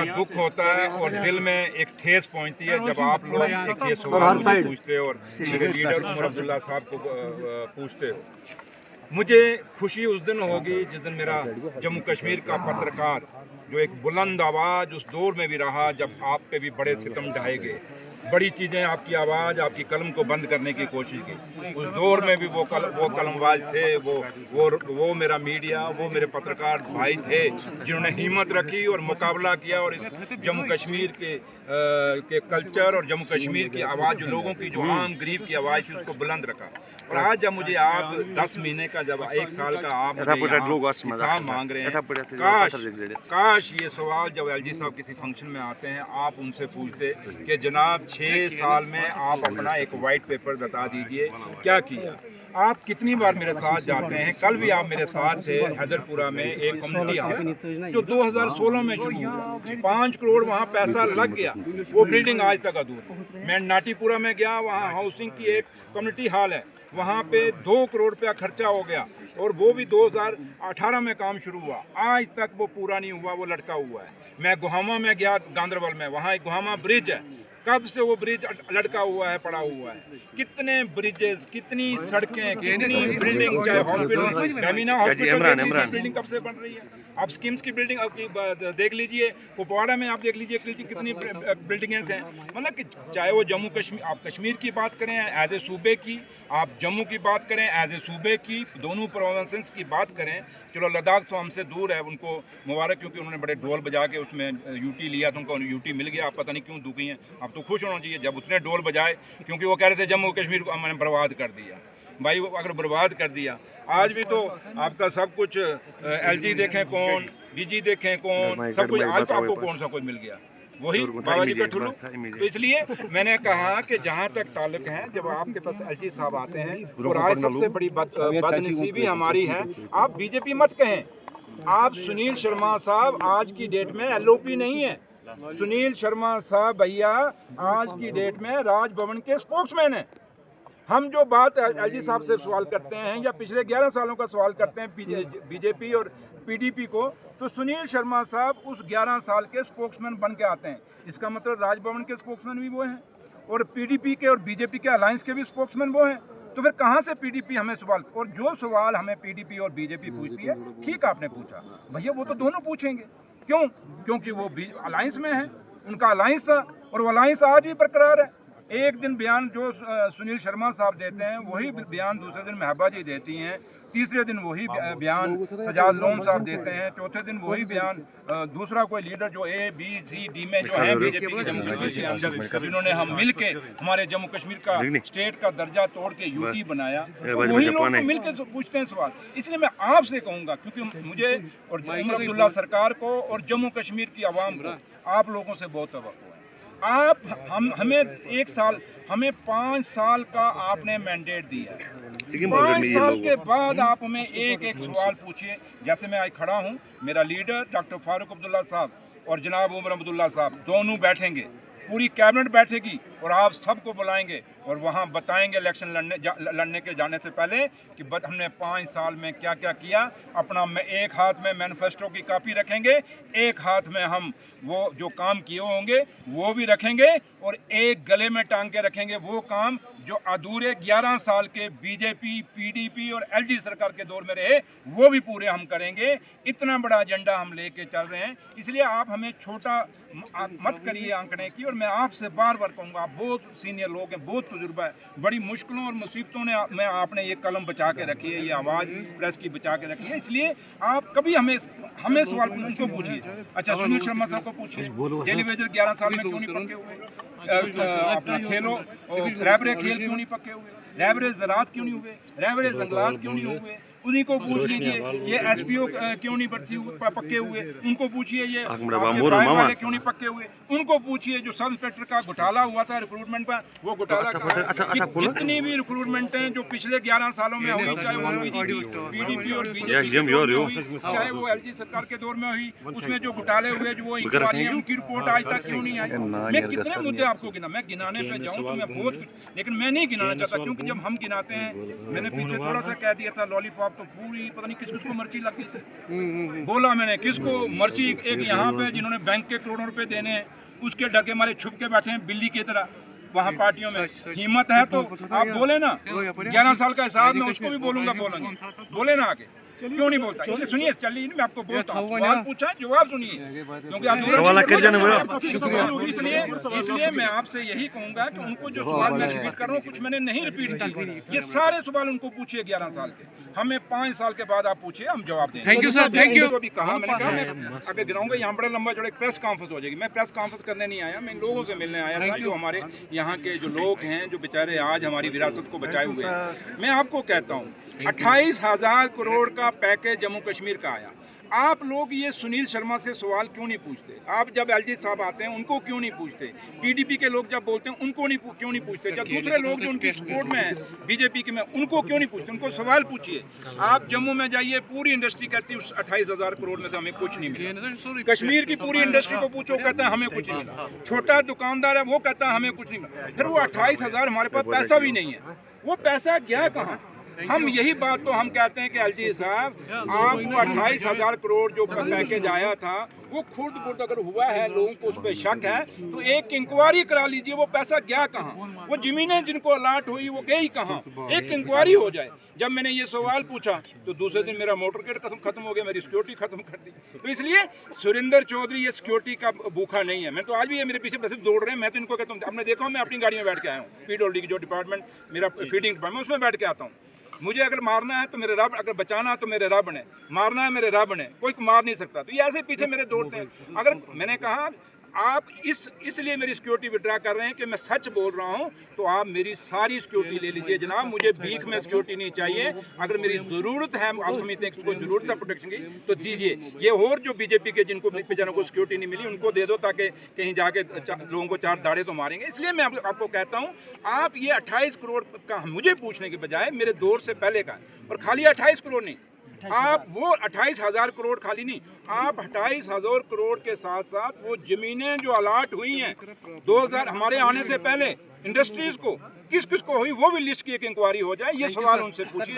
बड़ा दुख होता है और दिल में एक ठेस पहुंचती है जब आप लोग एक ये सवाल मुझे पूछते हो और मेरे लीडर उमर अब्दुल्ला साहब को पूछते हो। मुझे खुशी उस दिन होगी जिस दिन मेरा जम्मू कश्मीर का पत्रकार जो एक बुलंद आवाज़ उस दौर में भी रहा जब आप पे भी बड़े सितम ढाए गए, बड़ी चीज़ें आपकी आवाज़ आपकी कलम को बंद करने की कोशिश की, उस दौर में भी वो कलमबाज थे, वो मेरा मीडिया, वो मेरे पत्रकार भाई थे जिन्होंने हिम्मत रखी और मुकाबला किया और इस जम्मू कश्मीर के कल्चर और जम्मू कश्मीर की आवाज़ जो लोगों की जो आम गरीब की आवाज़ थी उसको बुलंद रखा। और आज जब मुझे आप 10 महीने का जब 1 साल का आप हिसाब मांग रहे हैं, काश ये सवाल जब एलजी साहब किसी फंक्शन में आते हैं आप उनसे पूछते कि जनाब 6 साल में आप अपना एक वाइट पेपर बता दीजिए क्या किया। आप कितनी बार मेरे साथ जाते हैं, कल भी आप मेरे साथ थे हैदरपुरा में एक कम्युनिटी हाल जो 2016 में शुरू हुआ, 5 करोड़ वहाँ पैसा लग गया, वो बिल्डिंग आज तक अधूरी। मैं नाटीपुरा में गया, वहाँ हाउसिंग की एक कम्युनिटी हॉल है, वहाँ पे 2 करोड़ रुपया खर्चा हो गया और वो भी 2018 में काम शुरू हुआ, आज तक वो पूरा नहीं हुआ, वो लटका हुआ है। मैं गुहामा में गया गांधरबल में, वहाँ एक गुहामा ब्रिज है, कब से वो ब्रिज लटका हुआ है, पड़ा हुआ है। कितने ब्रिजेस, कितनी सड़कें, कितनी बिल्डिंग, चाहे हॉस्पिटल, डैमिना हॉस्पिटल की बिल्डिंग कब से बन रही है। आप स्कीम्स की बिल्डिंग देख लीजिए, कुपवाड़ा में आप देख लीजिए कितनी बिल्डिंग्स हैं। मतलब कि चाहे वो जम्मू कश्मीर, आप कश्मीर की बात करें एज ए सूबे की, आप जम्मू की बात करें एज ए सूबे की, दोनों प्रोविंसेस की बात करें, चलो लद्दाख तो हमसे दूर है, उनको मुबारक क्योंकि उन्होंने बड़े ढोल बजा के उसमें यूटी लिया तो उनको यूटी मिल गया, आप पता नहीं क्यों दुखी हैं। आप तो खुश होना चाहिए जब उसने ढोल बजाए, क्योंकि वो कह रहे थे जम्मू कश्मीर को मैंने बर्बाद कर दिया। भाई वो अगर बर्बाद कर दिया, आज भी तो आपका सब कुछ एलजी देखें कौन, बीजी देखें कौन, सब कुछ आज तो आपको कौन सा कुछ मिल गया, वही बाबा जी का ठुल्लू। तो इसलिए मैंने कहा कि जहाँ तक ताल्लुक है, जब आपके पास एलजी साहब आते हैं और आज सबसे बड़ी बदनसीबी हमारी है, आप बीजेपी मत कहें, आप सुनील शर्मा साहब आज की डेट में एलओपी नहीं है। सुनील शर्मा साहब भैया आज की डेट में राजभवन के स्पोक्समैन हैं। हम जो बात एलजी साहब से सवाल करते हैं या पिछले 11 सालों का सवाल करते हैं बीजेपी और पीडीपी को, तो सुनील शर्मा साहब उस 11 साल के स्पोक्समैन बन के आते हैं। इसका मतलब राजभवन के स्पोक्समैन भी वो हैं और पीडीपी के और बीजेपी के अलायंस के भी स्पोक्समैन वो हैं। तो फिर कहाँ से पीडीपी हमें सवाल, और जो सवाल हमें पीडीपी और बीजेपी पूछती है, ठीक आपने पूछा भैया, वो तो दोनों पूछेंगे। क्यों? क्योंकि वो अलायंस में है, उनका अलायंस था और वो अलायंस आज भी बरकरार है। एक दिन बयान जो सुनील शर्मा साहब देते हैं वही बयान दूसरे दिन महबा जी देती हैं, तीसरे दिन वही बयान सजाद लोन साहब देते हैं, चौथे दिन वही बयान दूसरा कोई लीडर जो ए बी सी डी में जो है बीजेपी के जम्मू कश्मीर के अंदर, जिन्होंने हम मिल के हमारे जम्मू कश्मीर का स्टेट का दर्जा तोड़ के यूटी बनाया, वही लोग मिल के पूछते हैं सवाल। इसलिए मैं आपसे कहूँगा, क्योंकि मुझे और उमर अब्दुल्ला सरकार को और जम्मू कश्मीर की आवाम को आप लोगों से बहुत तवक्को है। आप हमें 1 साल, हमें 5 साल का आपने मैंडेट दिया, 5 साल के बाद आप हमें एक सवाल पूछिए। जैसे मैं आज खड़ा हूँ, मेरा लीडर डॉक्टर फारूक अब्दुल्ला साहब और जनाब उमर अब्दुल्ला साहब दोनों बैठेंगे, पूरी कैबिनेट बैठेगी और आप सबको बुलाएंगे और वहाँ बताएंगे इलेक्शन लड़ने के जाने से पहले कि हमने 5 साल में क्या क्या किया। अपना एक हाथ में मैनिफेस्टो की कॉपी रखेंगे, एक हाथ में हम वो जो काम किए होंगे वो भी रखेंगे और एक गले में टांग के रखेंगे वो काम जो अधूरे 11 साल के बीजेपी, पीडीपी और एलजी सरकार के दौर में रहे, वो भी पूरे हम करेंगे। इतना बड़ा एजेंडा हम लेके चल रहे हैं, इसलिए आप हमें छोटा मत करिए आंकड़े की। और मैं आपसे बार बार कहूँगा, आप बहुत सीनियर लोग हैं, बहुत तजुर्बा है, बड़ी मुश्किलों और मुसीबतों में आपने ये कलम बचा के रखी है, ये आवाज़ प्रेस की बचा के रखी है, इसलिए आप कभी हमें सवाल उनको पूछिए। अच्छा, सुनील शर्मा साहब को पूछिए, डेली वेजर 11 साल में क्यों नहीं पक्के हुए, अपना खेलो रैबरे खेल क्यों नहीं पक्के हुए, रैबरे ज़रात क्यों नहीं हुए, रैबरे जंगलात क्यों नहीं हुए, उन्हीं को पूछ लीजिए। ये एसपीओ क्यों नहीं पक्के हुए, उनको पूछिए। ये वाले क्यों नहीं पक्के हुए, उनको पूछिए। जो सब इंस्पेक्टर का घोटाला हुआ था रिक्रूटमेंट पर, वो घोटाला जितनी भी रिक्रूटमेंट हैं जो पिछले 11 सालों में हुई, चाहे वो पीडीपी और बीजेपी, चाहे वो एलजी सरकार के दौर में हुई, उसमें जो घोटाले हुए, जो वो इंक्वायरी है, उनकी रिपोर्ट आज तक क्यों नहीं आई। मैं कितने मुद्दे आपको गिना, मैं गिनाने पे जाऊँ तो मैं बहुत कुछ, लेकिन मैं नहीं गिनाना चाहता, क्योंकि जब हम गिनाते हैं, मैंने पीछे थोड़ा सा कह दिया था लॉलीपॉप साहब तो पूरी पता नहीं किस किस को मर्ची लग गई थी। बोला मैंने किसको मर्ची, एक यहाँ पे जिन्होंने बैंक के करोड़ों रुपए देने हैं उसके डके मारे छुप के बैठे हैं बिल्ली की तरह वहाँ पार्टियों में। हिम्मत है तो आप बोले ना, 11 साल का हिसाब मैं उसको भी बोलूंगा, बोलेंगे बोले ना आगे, क्यों नहीं बोलता? इसलिए सुनिए, चलिए मैं आपको बोलता हूँ, सवाल पूछा है जवाब सुनिए, क्योंकि आप इसलिए मैं आपसे यही कहूंगा कि उनको जो सवाल मैं रिपीट कर रहा हूँ कुछ मैंने नहीं रिपीट किए, ये सारे सवाल उनको पूछिए 11 साल के, हमें 5 साल के बाद आप पूछिए, हम जवाब देंगे। Thank you sir, thank you. अभी कहा मैंने कहा मैं आगे गिराऊंगा, यहाँ बड़ा लंबा जोड़ा प्रेस कॉन्फ्रेंस हो जाएगी। मैं प्रेस कॉन्फ्रेंस करने नहीं आया, मैं लोगों से मिलने आया था जो हमारे यहाँ के जो लोग हैं जो बेचारे आज हमारी विरासत को बचाए हुए हैं। मैं आपको कहता हूँ 28,000 करोड़ का पैकेज जम्मू कश्मीर का आया। आप लोग ये सुनील शर्मा से सवाल क्यों नहीं पूछते? आप जब एलजी साहब आते हैं उनको क्यों नहीं पूछते? पीडीपी के लोग जब बोलते हैं उनको क्यों नहीं पूछते? जब दूसरे लोग जो उनकी सपोर्ट में हैं बीजेपी के में उनको क्यों नहीं पूछते? उनको सवाल पूछिए। आप जम्मू में जाइए, पूरी इंडस्ट्री कहती है उस 28,000 करोड़ में से हमें कुछ नहीं मिला। कश्मीर की पूरी इंडस्ट्री को पूछो, कहता है हमें कुछ नहीं मिला। छोटा दुकानदार है वो कहता है हमें कुछ नहीं मिला। फिर वो 28,000 हमारे पास पैसा भी नहीं है, वो पैसा गया कहाँ? हम यही बात तो हम कहते हैं कि एलजी साहब आप वो 28,000 करोड़ जो पैकेज आया था वो खुद अगर हुआ है, लोगों को उस पर शक है तो एक इंक्वायरी करा लीजिए, वो पैसा गया कहाँ? वो जमीनें जिनको अलाट हुई वो गई कहाँ? एक इंक्वायरी हो जाए। जब मैंने ये सवाल पूछा तो दूसरे दिन मेरा मोटर केट खत्म हो गया, मेरी सिक्योरिटी खत्म कर दी। तो इसलिए सुरेंद्र चौधरी ये सिक्योरिटी का भूखा नहीं है। मैं तो आज भी ये मेरे पीछे बस दौड़ रहे हैं, मैं तो इनको कहता हूँ, आपने देखा मैं अपनी गाड़ी में बैठ के आया हूँ, पीडब्ल्यूडी की जो डिपार्टमेंट मेरा फीडिंग डिपार्टमेंट उसमें बैठ के आता हूँ। मुझे अगर मारना है तो मेरे रब, अगर बचाना है तो मेरे रब ने, मारना है मेरे रब ने, कोई मार नहीं सकता। तो ये ऐसे पीछे मेरे दौड़ते हैं। अगर मैंने कहा आप इसलिए मेरी सिक्योरिटी विड्रा कर रहे हैं कि मैं सच बोल रहा हूं, तो आप मेरी सारी सिक्योरिटी ले लीजिए जनाब, मुझे भीख में सिक्योरिटी नहीं चाहिए। अगर मेरी ज़रूरत है, आप समझते हैं किसको ज़रूरत है प्रोटेक्शन की, तो दीजिए। ये और जो बीजेपी के जिनको बेचारों को सिक्योरिटी नहीं मिली उनको दे दो, ताकि कहीं जाके लोगों को 4 दाड़े तो मारेंगे। इसलिए मैं आपको कहता हूँ आप ये 28 करोड़ का मुझे पूछने के बजाय मेरे दौर से पहले का, और खाली 28 करोड़ नहीं, आप वो 28,000 करोड़ खाली नहीं, आप 28,000 करोड़ के साथ साथ वो जमीनें जो अलाट हुई हैं 2000 हमारे आने से पहले इंडस्ट्रीज को किस किस को हुई वो भी लिस्ट की एक इंक्वायरी हो जाए। ये सवाल उनसे पूछिए।